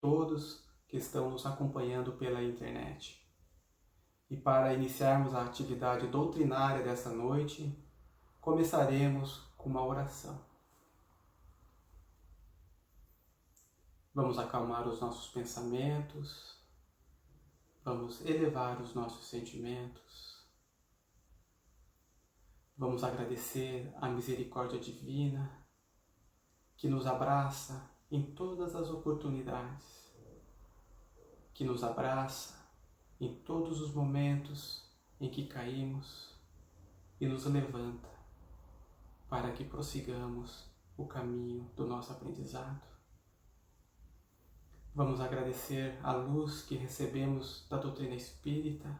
todos que estão nos acompanhando pela internet. E para iniciarmos a atividade doutrinária dessa noite, começaremos com uma oração. Vamos acalmar os nossos pensamentos, vamos elevar os nossos sentimentos, vamos agradecer a misericórdia divina que nos abraça em todas as oportunidades, que nos abraça em todos os momentos em que caímos e nos levanta para que prossigamos o caminho do nosso aprendizado. Vamos agradecer a luz que recebemos da doutrina espírita,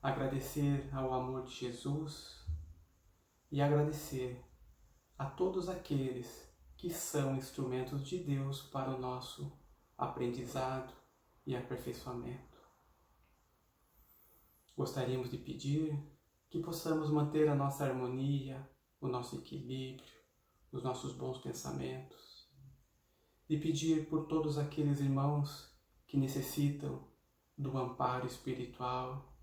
agradecer ao amor de Jesus e agradecer a todos aqueles que são instrumentos de Deus para o nosso aprendizado e aperfeiçoamento. Gostaríamos de pedir que possamos manter a nossa harmonia, o nosso equilíbrio, os nossos bons pensamentos, e pedir por todos aqueles irmãos que necessitam do amparo espiritual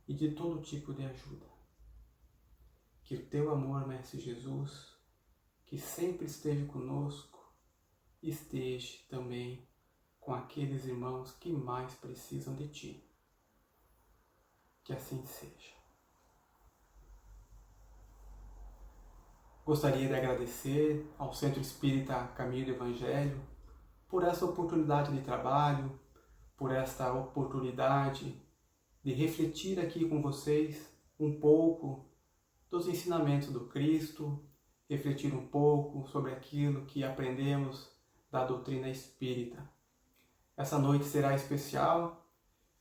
e de todo tipo de ajuda. Que o teu amor, Mestre Jesus, que sempre esteve conosco, esteja também com aqueles irmãos que mais precisam de ti. Que assim seja. Gostaria de agradecer ao Centro Espírita Caminho do Evangelho por essa oportunidade de trabalho, por esta oportunidade de refletir aqui com vocês um pouco dos ensinamentos do Cristo, refletir um pouco sobre aquilo que aprendemos da doutrina espírita. Essa noite será especial,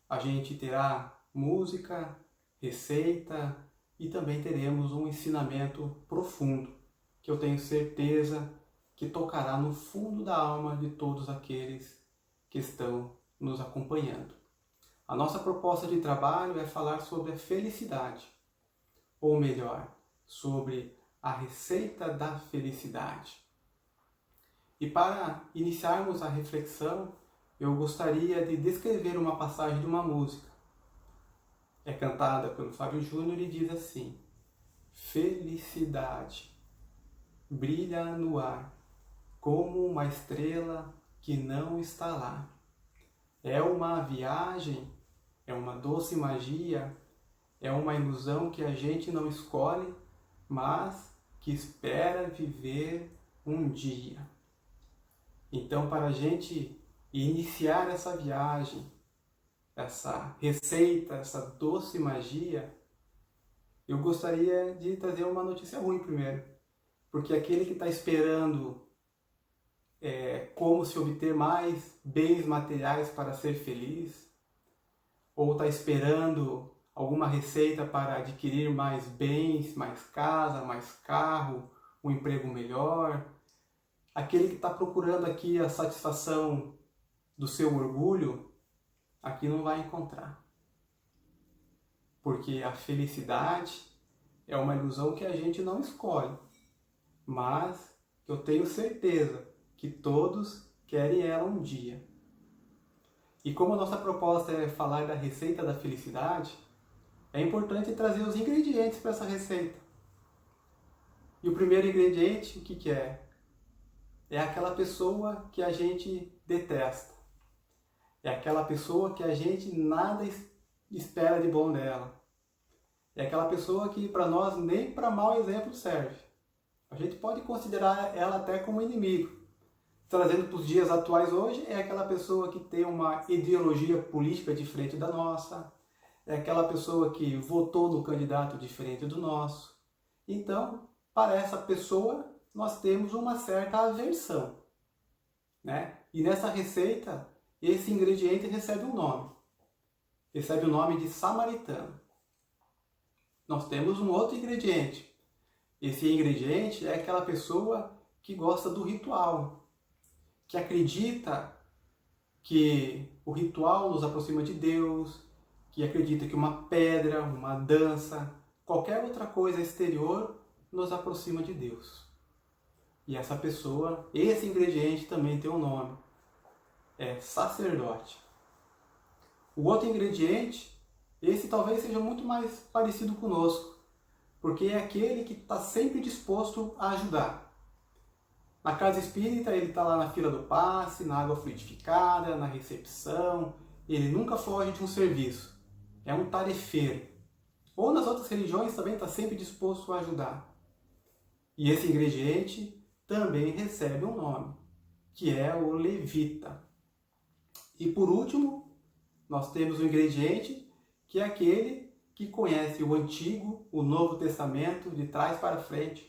a gente terá música, receita e também teremos um ensinamento profundo, que eu tenho certeza que tocará no fundo da alma de todos aqueles que estão nos acompanhando. A nossa proposta de trabalho é falar sobre a felicidade, ou melhor, sobre a receita da felicidade. E para iniciarmos a reflexão, eu gostaria de descrever uma passagem de uma música. É cantada pelo Fábio Júnior e diz assim: felicidade brilha no ar, como uma estrela que não está lá. É uma viagem, é uma doce magia, é uma ilusão que a gente não escolhe, mas que espera viver um dia. Então, para a gente iniciar essa viagem, essa receita, essa doce magia, eu gostaria de trazer uma notícia ruim primeiro. Porque aquele que está esperando como se obter mais bens materiais para ser feliz, ou está esperando alguma receita para adquirir mais bens, mais casa, mais carro, um emprego melhor, aquele que está procurando aqui a satisfação do seu orgulho, aqui não vai encontrar. Porque a felicidade é uma ilusão que a gente não escolhe, mas eu tenho certeza que todos querem ela um dia. E como a nossa proposta é falar da receita da felicidade, é importante trazer os ingredientes para essa receita. E o primeiro ingrediente, o que é? É aquela pessoa que a gente detesta. É aquela pessoa que a gente nada espera de bom dela. É aquela pessoa que para nós nem para mau exemplo serve. A gente pode considerar ela até como inimigo. Trazendo para os dias atuais hoje, é aquela pessoa que tem uma ideologia política diferente da nossa, é aquela pessoa que votou no candidato diferente do nosso. Então, para essa pessoa, nós temos uma certa aversão, né? E nessa receita, esse ingrediente recebe um nome. Recebe o nome de samaritano. Nós temos um outro ingrediente. Esse ingrediente é aquela pessoa que gosta do ritual, que acredita que o ritual nos aproxima de Deus, que acredita que uma pedra, uma dança, qualquer outra coisa exterior nos aproxima de Deus. E essa pessoa, esse ingrediente também tem um nome. é sacerdote. O outro ingrediente, esse talvez seja muito mais parecido conosco, porque é aquele que está sempre disposto a ajudar. Na casa espírita, ele está lá na fila do passe, na água fluidificada, na recepção, ele nunca foge de um serviço, é um tarefeiro. Ou nas outras religiões também está sempre disposto a ajudar. E esse ingrediente também recebe um nome, que é o levita. E por último, nós temos o ingrediente que é aquele que conhece o Antigo, o Novo Testamento, de trás para frente,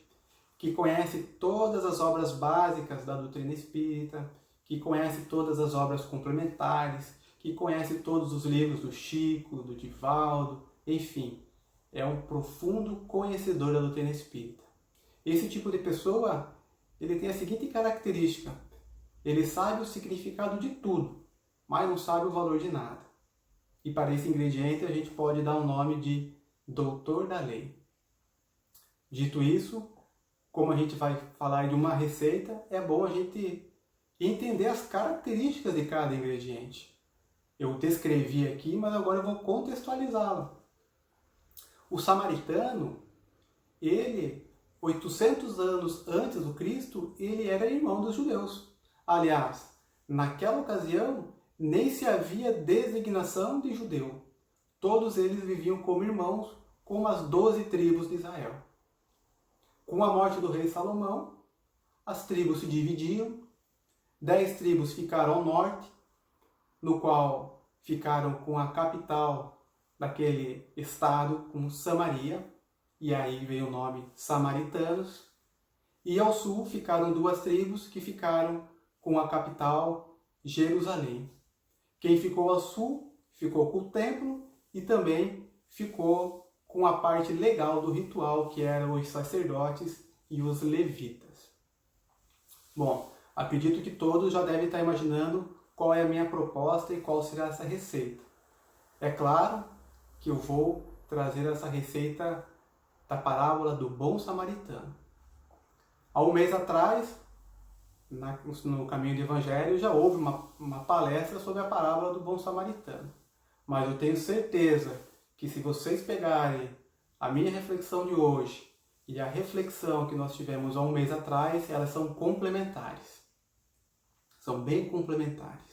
que conhece todas as obras básicas da doutrina espírita, que conhece todas as obras complementares, que conhece todos os livros do Chico, do Divaldo, enfim, é um profundo conhecedor da doutrina espírita. Esse tipo de pessoa, ele tem a seguinte característica: ele sabe o significado de tudo, mas não sabe o valor de nada. E para esse ingrediente a gente pode dar o nome de doutor da lei. Dito isso, como a gente vai falar de uma receita, é bom a gente entender as características de cada ingrediente. Eu descrevi aqui, mas agora eu vou contextualizá-lo. O samaritano, ele, 800 anos antes do Cristo, ele era irmão dos judeus. Aliás, naquela ocasião, nem se havia designação de judeu. Todos eles viviam como irmãos, como as 12 tribos de Israel. Com a morte do rei Salomão, as tribos se dividiam, 10 tribos ficaram ao norte, no qual ficaram com a capital daquele estado, como Samaria, e aí veio o nome samaritanos, e ao sul ficaram 2 tribos que ficaram com a capital Jerusalém. Quem ficou ao sul ficou com o templo e também ficou com a parte legal do ritual, que eram os sacerdotes e os levitas. Bom, acredito que todos já devem estar imaginando qual é a minha proposta e qual será essa receita. É claro que eu vou trazer essa receita da parábola do bom samaritano. Há um mês atrás, no Caminho do Evangelho, já houve uma palestra sobre a parábola do bom samaritano. Mas eu tenho certeza que se vocês pegarem a minha reflexão de hoje e a reflexão que nós tivemos há um mês atrás, elas são complementares. São bem complementares.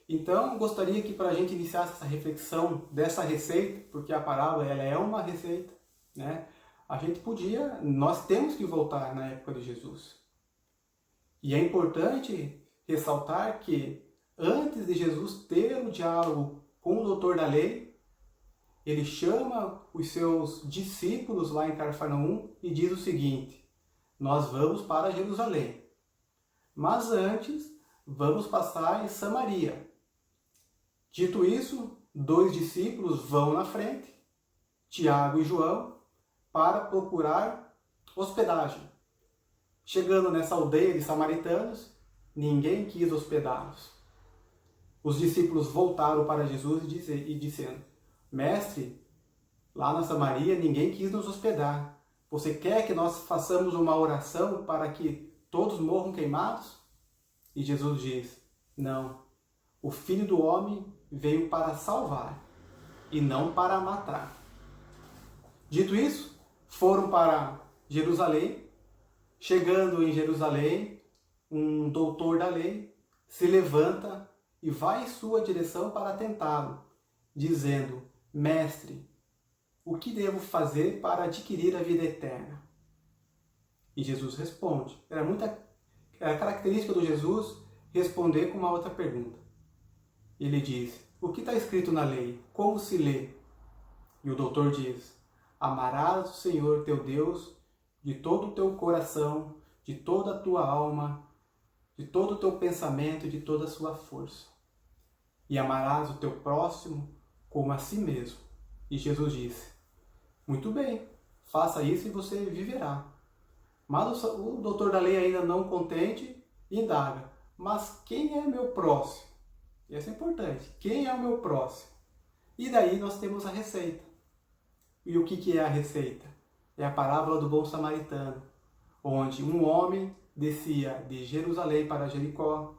Então, eu gostaria que para a gente iniciasse essa reflexão dessa receita, porque a parábola ela é uma receita, né? Nós temos que voltar na época de Jesus. E é importante ressaltar que antes de Jesus ter o diálogo com o doutor da lei, ele chama os seus discípulos lá em Cafarnaum e diz o seguinte: nós vamos para Jerusalém, mas antes vamos passar em Samaria. Dito isso, 2 discípulos vão na frente, Tiago e João, para procurar hospedagem. Chegando nessa aldeia de samaritanos, ninguém quis hospedá-los. Os discípulos voltaram para Jesus e disseram: Mestre, lá na Samaria ninguém quis nos hospedar. Você quer que nós façamos uma oração para que todos morram queimados? E Jesus diz: Não, o Filho do Homem veio para salvar e não para matar. Dito isso, foram para Jerusalém. Chegando em Jerusalém, um doutor da lei se levanta e vai em sua direção para tentá-lo, dizendo: Mestre, o que devo fazer para adquirir a vida eterna? E Jesus responde. Era característica do Jesus responder com uma outra pergunta. Ele diz: o que está escrito na lei? Como se lê? E o doutor diz: amarás o Senhor teu Deus de todo o teu coração, de toda a tua alma, de todo o teu pensamento e de toda a sua força. E amarás o teu próximo como a si mesmo. E Jesus disse: muito bem, faça isso e você viverá. Mas o doutor da lei, ainda não contente, indaga: mas quem é meu próximo? Isso é importante. Quem é o meu próximo? E daí nós temos a receita. E o que é a receita? É a parábola do bom samaritano, onde um homem descia de Jerusalém para Jericó.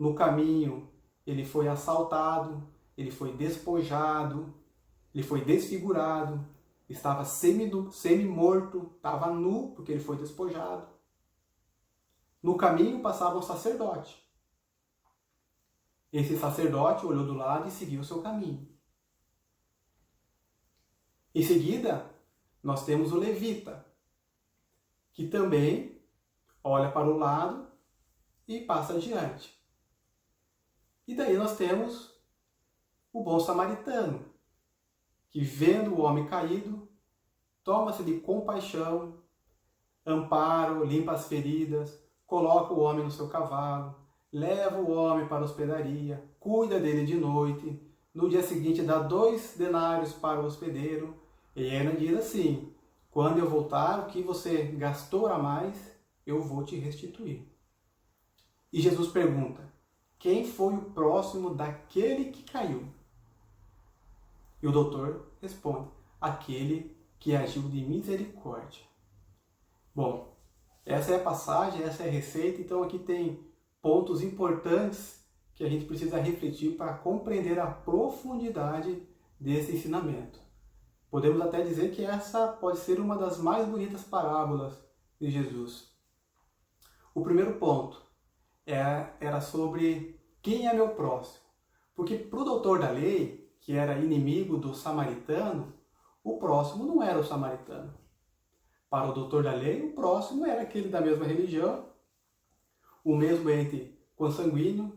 No caminho, ele foi assaltado, ele foi despojado, ele foi desfigurado, estava semi-morto, estava nu porque ele foi despojado. No caminho passava um sacerdote. Esse sacerdote olhou do lado e seguiu o seu caminho. Em seguida, nós temos o levita, que também olha para o lado e passa adiante. E daí nós temos o bom samaritano, que vendo o homem caído, toma-se de compaixão, amparo, limpa as feridas, coloca o homem no seu cavalo, leva o homem para a hospedaria, cuida dele de noite, no dia seguinte dá 2 denários para o hospedeiro, e ainda diz assim: quando eu voltar, o que você gastou a mais, eu vou te restituir. E Jesus pergunta: quem foi o próximo daquele que caiu? E o doutor responde: aquele que agiu de misericórdia. Bom, essa é a passagem, essa é a receita, então aqui tem pontos importantes que a gente precisa refletir para compreender a profundidade desse ensinamento. Podemos até dizer que essa pode ser uma das mais bonitas parábolas de Jesus. O primeiro ponto era sobre quem é meu próximo. Porque para o doutor da lei, que era inimigo do samaritano, o próximo não era o samaritano. Para o doutor da lei, o próximo era aquele da mesma religião, o mesmo ente consanguíneo.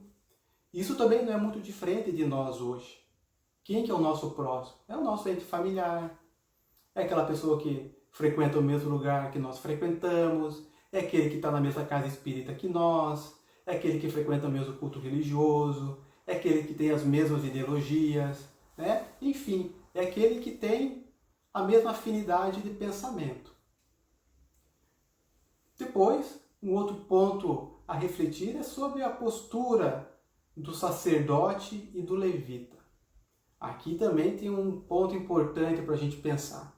Isso também não é muito diferente de nós hoje. Quem que é o nosso próximo? É o nosso ente familiar, é aquela pessoa que frequenta o mesmo lugar que nós frequentamos, é aquele que está na mesma casa espírita que nós, é aquele que frequenta o mesmo culto religioso, é aquele que tem as mesmas ideologias, né? Enfim, é aquele que tem a mesma afinidade de pensamento. Depois, um outro ponto a refletir é sobre a postura do sacerdote e do levita. Aqui também tem um ponto importante para a gente pensar.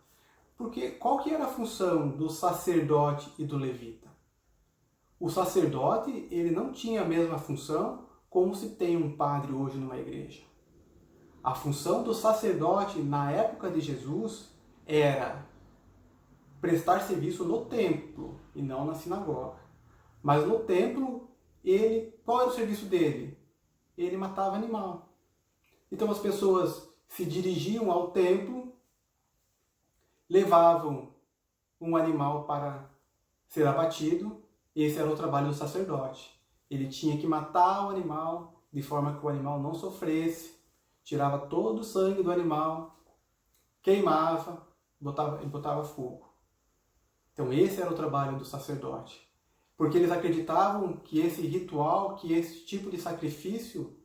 Porque qual que era a função do sacerdote e do levita? O sacerdote, ele não tinha a mesma função como se tem um padre hoje numa igreja. A função do sacerdote na época de Jesus era prestar serviço no templo e não na sinagoga. Mas no templo, qual era o serviço dele? Ele matava animal. Então as pessoas se dirigiam ao templo, levavam um animal para ser abatido. Esse era o trabalho do sacerdote. Ele tinha que matar o animal de forma que o animal não sofresse, tirava todo o sangue do animal, queimava, botava fogo. Então esse era o trabalho do sacerdote. Porque eles acreditavam que esse ritual, que esse tipo de sacrifício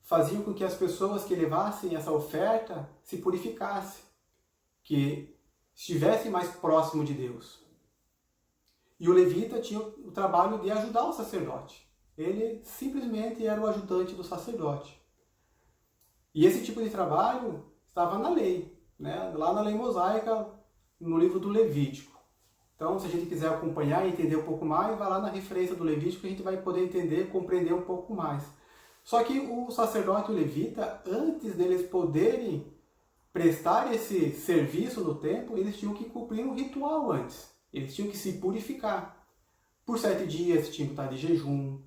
faziam com que as pessoas que levassem essa oferta se purificassem, que estivessem mais próximo de Deus. E o levita tinha o trabalho de ajudar o sacerdote. Ele simplesmente era o ajudante do sacerdote. E esse tipo de trabalho estava na lei, né? Lá na lei mosaica, no livro do Levítico. Então, se a gente quiser acompanhar e entender um pouco mais, vai lá na referência do Levítico que a gente vai poder entender, compreender um pouco mais. Só que o sacerdote e o levita, antes deles poderem prestar esse serviço no templo, eles tinham que cumprir um ritual antes. Eles tinham que se purificar. Por 7 dias tinham que estar de jejum,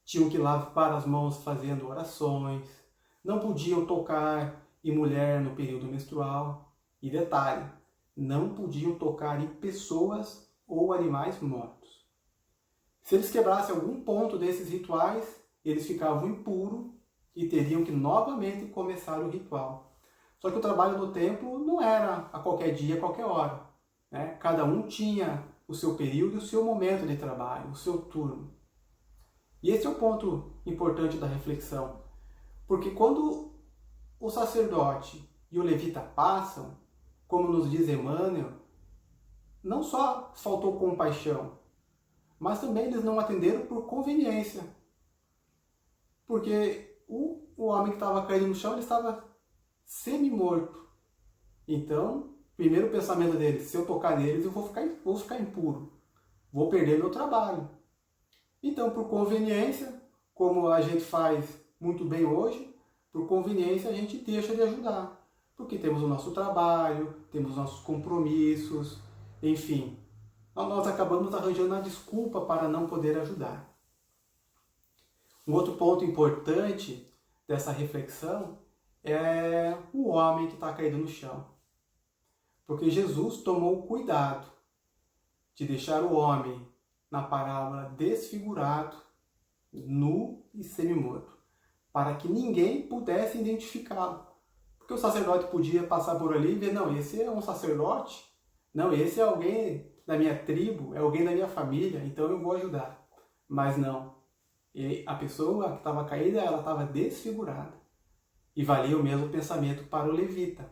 tinham que lavar as mãos fazendo orações, não podiam tocar em mulher no período menstrual. E detalhe, não podiam tocar em pessoas ou animais mortos. Se eles quebrassem algum ponto desses rituais, eles ficavam impuros e teriam que novamente começar o ritual. Só que o trabalho do templo não era a qualquer dia, a qualquer hora, né? Cada um tinha o seu período e o seu momento de trabalho, o seu turno. E esse é o ponto importante da reflexão. Porque quando o sacerdote e o levita passam, como nos diz Emmanuel, não só faltou compaixão, mas também eles não atenderam por conveniência. Porque o homem que estava caído no chão, ele estava semi-morto. Então, primeiro pensamento deles: se eu tocar neles, eu vou ficar impuro. Vou perder meu trabalho. Então, por conveniência, como a gente faz muito bem hoje, por conveniência a gente deixa de ajudar. Porque temos o nosso trabalho, temos nossos compromissos, enfim. Nós acabamos arranjando a desculpa para não poder ajudar. Um outro ponto importante dessa reflexão é o homem que está caído no chão. Porque Jesus tomou o cuidado de deixar o homem na parábola desfigurado, nu e semi-morto, para que ninguém pudesse identificá-lo. Porque o sacerdote podia passar por ali e ver, não, esse é um sacerdote, não, esse é alguém da minha tribo, é alguém da minha família, então eu vou ajudar. Mas não, a pessoa que estava caída, ela estava desfigurada. E valia o mesmo pensamento para o levita.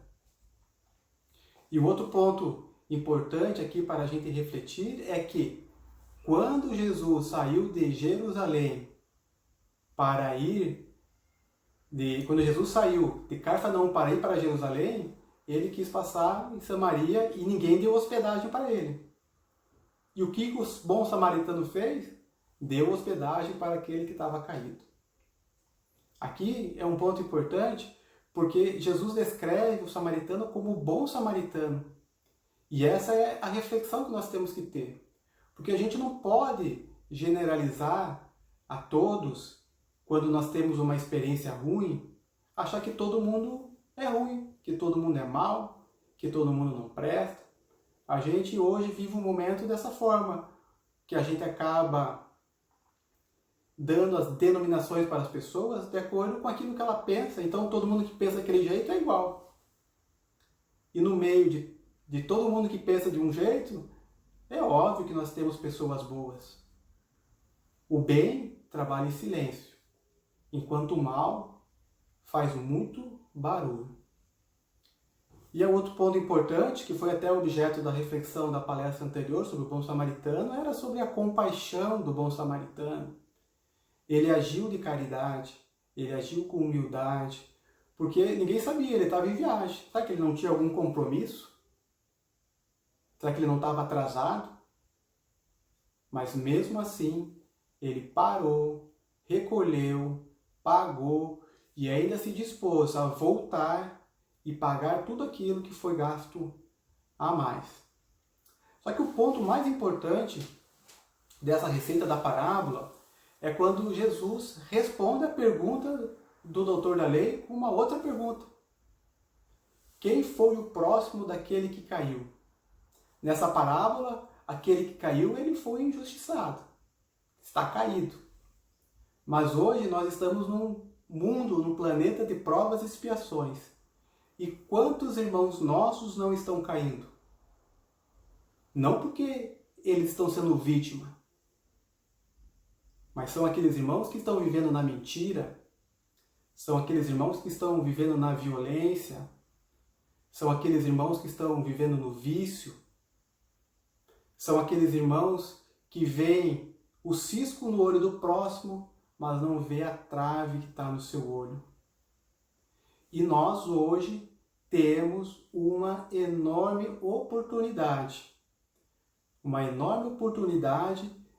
E o outro ponto importante aqui para a gente refletir é que quando Jesus saiu de Jerusalém para ir, quando Jesus saiu de Cafarnaum para ir para Jerusalém, ele quis passar em Samaria e ninguém deu hospedagem para ele. E o que o bom samaritano fez? Deu hospedagem para aquele que estava caído. Aqui é um ponto importante, porque Jesus descreve o samaritano como o bom samaritano. E essa é a reflexão que nós temos que ter. Porque a gente não pode generalizar a todos, quando nós temos uma experiência ruim, achar que todo mundo é ruim, que todo mundo é mau, que todo mundo não presta. A gente hoje vive um momento dessa forma, que a gente acaba dando as denominações para as pessoas de acordo com aquilo que ela pensa. Então todo mundo que pensa daquele jeito é igual. E no meio de todo mundo que pensa de um jeito, é óbvio que nós temos pessoas boas. O bem trabalha em silêncio, enquanto o mal faz muito barulho. E outro ponto importante, que foi até objeto da reflexão da palestra anterior sobre o bom samaritano, era sobre a compaixão do bom samaritano. Ele agiu de caridade, ele agiu com humildade, porque ninguém sabia, ele estava em viagem. Será que ele não tinha algum compromisso? Será que ele não estava atrasado? Mas mesmo assim, ele parou, recolheu, pagou e ainda se dispôs a voltar e pagar tudo aquilo que foi gasto a mais. Só que o ponto mais importante dessa receita da parábola é quando Jesus responde a pergunta do doutor da lei com uma outra pergunta. Quem foi o próximo daquele que caiu? Nessa parábola, aquele que caiu, ele foi injustiçado. Está caído. Mas hoje nós estamos num mundo, num planeta de provas e expiações. E quantos irmãos nossos não estão caindo? Não porque eles estão sendo vítima, mas são aqueles irmãos que estão vivendo na mentira, são aqueles irmãos que estão vivendo na violência, são aqueles irmãos que estão vivendo no vício, são aqueles irmãos que veem o cisco no olho do próximo, mas não vê a trave que está no seu olho. E nós hoje temos uma enorme oportunidade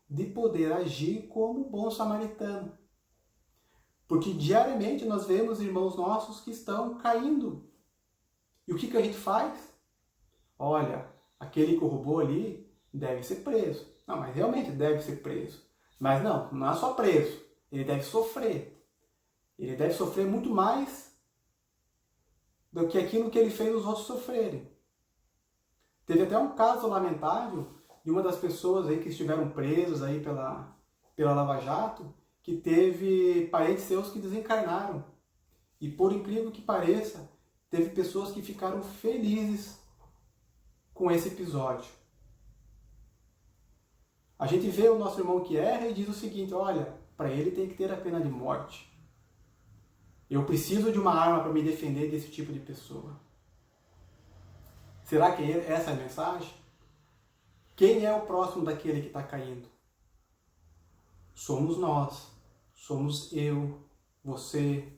de poder agir como bom samaritano. Porque diariamente nós vemos irmãos nossos que estão caindo. E o que a gente faz? Olha, aquele que roubou ali deve ser preso. Não, mas realmente deve ser preso. Mas não é só preso. Ele deve sofrer. Ele deve sofrer muito mais do que aquilo que ele fez os outros sofrerem. Teve até um caso lamentável de uma das pessoas aí que estiveram presas aí pela Lava Jato, que teve parentes seus que desencarnaram. E por incrível que pareça, teve pessoas que ficaram felizes com esse episódio. A gente vê o nosso irmão que erra e diz o seguinte, olha, para ele tem que ter a pena de morte. Eu preciso de uma arma para me defender desse tipo de pessoa. Será que essa é a mensagem? Quem é o próximo daquele que está caindo? Somos nós. Somos eu, você.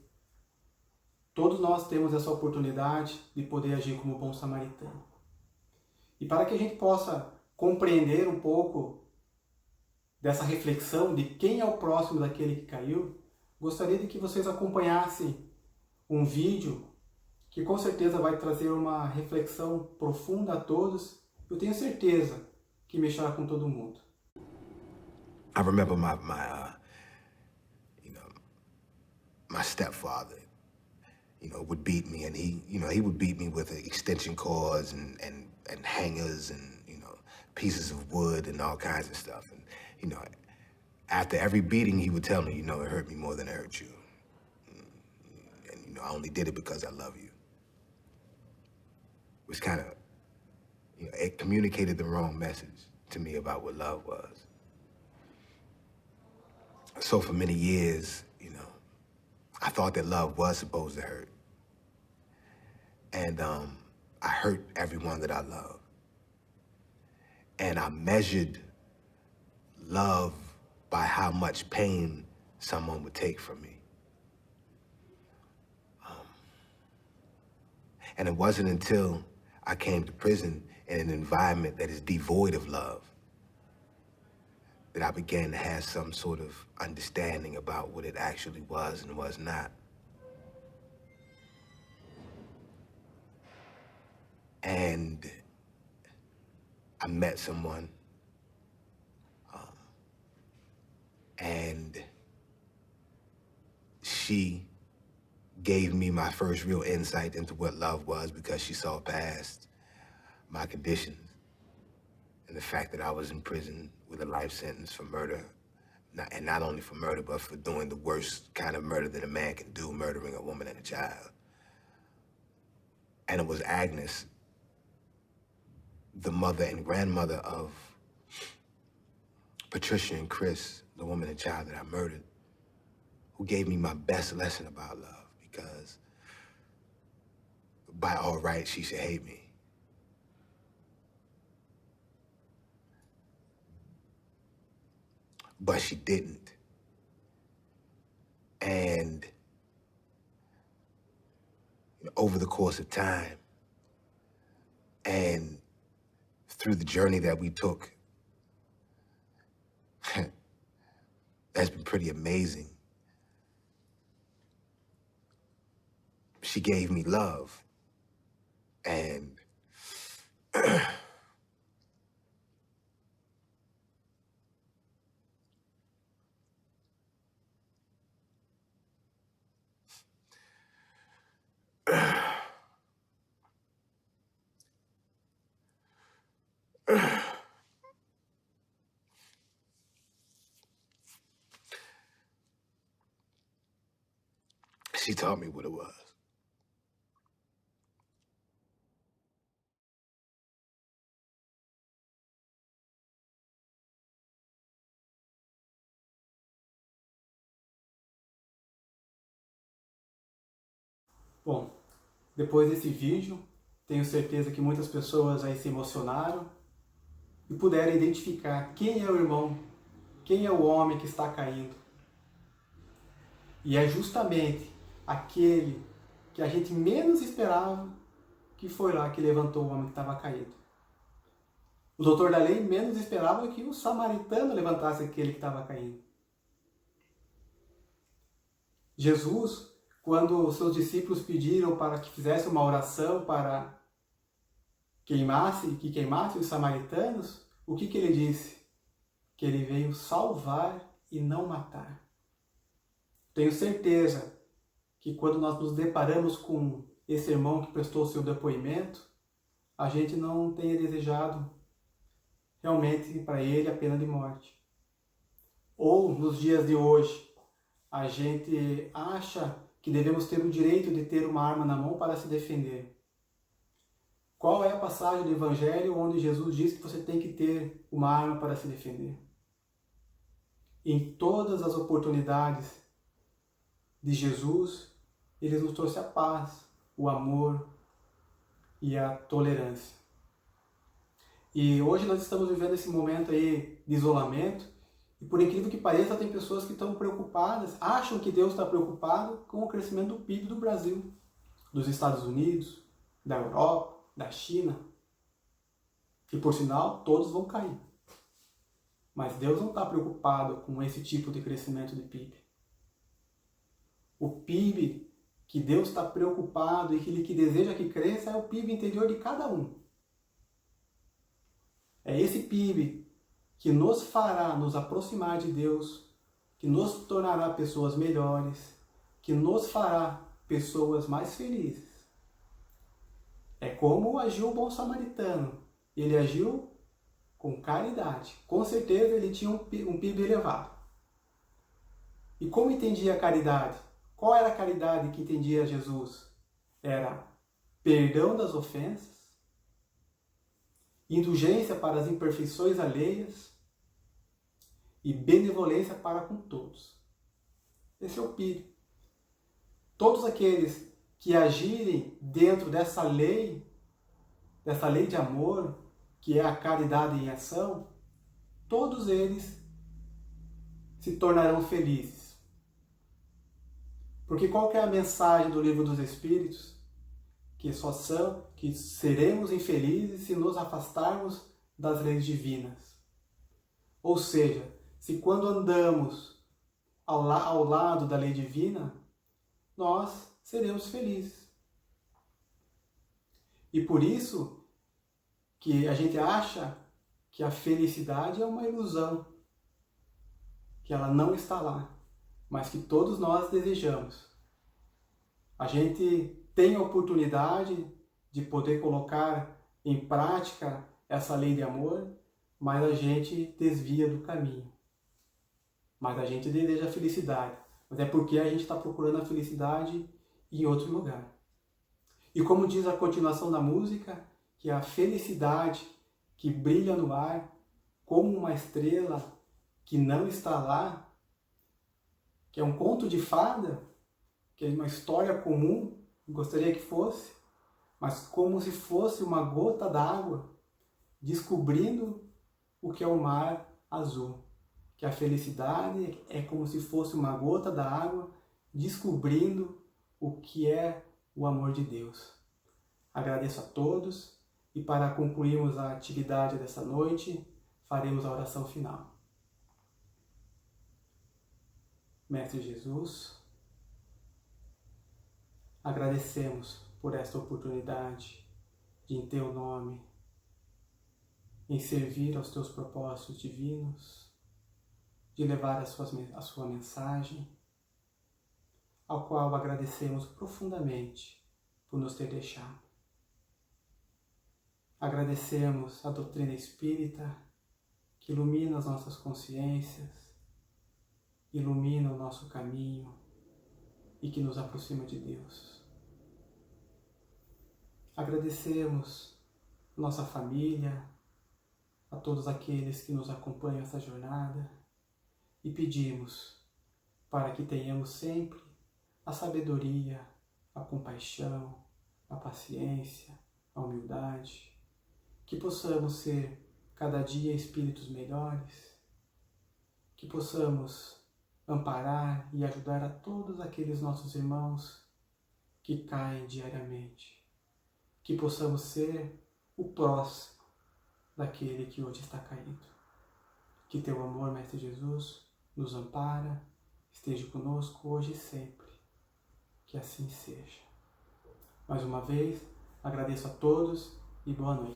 Todos nós temos essa oportunidade de poder agir como bom samaritano. E para que a gente possa compreender um pouco dessa reflexão de quem é o próximo daquele que caiu, gostaria de que vocês acompanhassem um vídeo que com certeza vai trazer uma reflexão profunda a todos. Eu tenho certeza que mexerá com todo mundo. I remember my stepfather, would beat me, and he would beat me with extension cords and hangers and, pieces of wood and all kinds of stuff. And, after every beating, he would tell me, it hurt me more than it hurt you. And, I only did it because I love you. Which kind of, it communicated the wrong message to me about what love was. So for many years, I thought that love was supposed to hurt. And I hurt everyone that I love. And I measured love by how much pain someone would take from me. And it wasn't until I came to prison in an environment that is devoid of love that I began to have some sort of understanding about what it actually was and was not. And I met someone, and she gave me my first real insight into what love was, because she saw past my conditions and the fact that I was in prison with a life sentence for murder. And not only for murder, but for doing the worst kind of murder that a man can do, murdering a woman and a child. And it was Agnes, the mother and grandmother of Patricia and Chris, the woman and child that I murdered, who gave me my best lesson about love, because by all rights, she should hate me. But she didn't. And over the course of time and through the journey that we took, that's been pretty amazing. She gave me love, and she taught me what it was. Bom, depois desse vídeo, tenho certeza que muitas pessoas aí se emocionaram e puderam identificar quem é o irmão, quem é o homem que está caído. E é justamente aquele que a gente menos esperava que foi lá que levantou o homem que estava caído. O doutor da lei menos esperava que o samaritano levantasse aquele que estava caído. Jesus, quando os seus discípulos pediram para que fizesse uma oração para que queimasse os samaritanos, o que ele disse? Que ele veio salvar e não matar. Tenho certeza que quando nós nos deparamos com esse irmão que prestou o seu depoimento, a gente não tenha desejado realmente para ele a pena de morte. Ou nos dias de hoje, a gente acha que devemos ter o direito de ter uma arma na mão para se defender. Qual é a passagem do Evangelho onde Jesus diz que você tem que ter uma arma para se defender? Em todas as oportunidades de Jesus, ele nos trouxe a paz, o amor e a tolerância. E hoje nós estamos vivendo esse momento aí de isolamento, e por incrível que pareça, tem pessoas que estão preocupadas, acham que Deus está preocupado com o crescimento do PIB do Brasil, dos Estados Unidos, da Europa, da China. E por sinal, todos vão cair. Mas Deus não está preocupado com esse tipo de crescimento de PIB. O PIB que Deus está preocupado e que Ele que deseja que cresça é o PIB interior de cada um. É esse PIB que nos fará nos aproximar de Deus, que nos tornará pessoas melhores, que nos fará pessoas mais felizes. É como agiu o bom samaritano. Ele agiu com caridade. Com certeza ele tinha um PIB elevado. E como entendia a caridade? Qual era a caridade que entendia Jesus? Era perdão das ofensas, indulgência para as imperfeições alheias e benevolência para com todos. Esse é o PIB. Todos aqueles que agirem dentro dessa lei de amor, que é a caridade em ação, todos eles se tornarão felizes. Porque qual que é a mensagem do Livro dos Espíritos? Que seremos infelizes se nos afastarmos das leis divinas. Ou seja, se quando andamos ao lado da lei divina, nós seremos felizes. E por isso que a gente acha que a felicidade é uma ilusão, que ela não está lá, mas que todos nós desejamos. A gente tem a oportunidade de poder colocar em prática essa lei de amor, mas a gente desvia do caminho. Mas a gente deseja a felicidade, mas é porque a gente está procurando a felicidade em outro lugar. E como diz a continuação da música, que a felicidade que brilha no ar como uma estrela que não está lá, que é um conto de fada, que é uma história comum, gostaria que fosse, mas como se fosse uma gota d'água descobrindo o que é o mar azul. Que a felicidade é como se fosse uma gota d'água descobrindo o que é o amor de Deus. Agradeço a todos e para concluirmos a atividade dessa noite, faremos a oração final. Mestre Jesus, agradecemos por esta oportunidade de, em Teu nome, em servir aos Teus propósitos divinos, de levar a sua mensagem, ao qual agradecemos profundamente por nos ter deixado. Agradecemos a doutrina espírita que ilumina as nossas consciências, ilumina o nosso caminho e que nos aproxima de Deus. Agradecemos nossa família, a todos aqueles que nos acompanham nessa jornada e pedimos para que tenhamos sempre a sabedoria, a compaixão, a paciência, a humildade, que possamos ser cada dia espíritos melhores, que possamos amparar e ajudar a todos aqueles nossos irmãos que caem diariamente, que possamos ser o próximo daquele que hoje está caído. Que Teu amor, Mestre Jesus, nos ampara, esteja conosco hoje e sempre. Que assim seja. Mais uma vez, agradeço a todos e boa noite.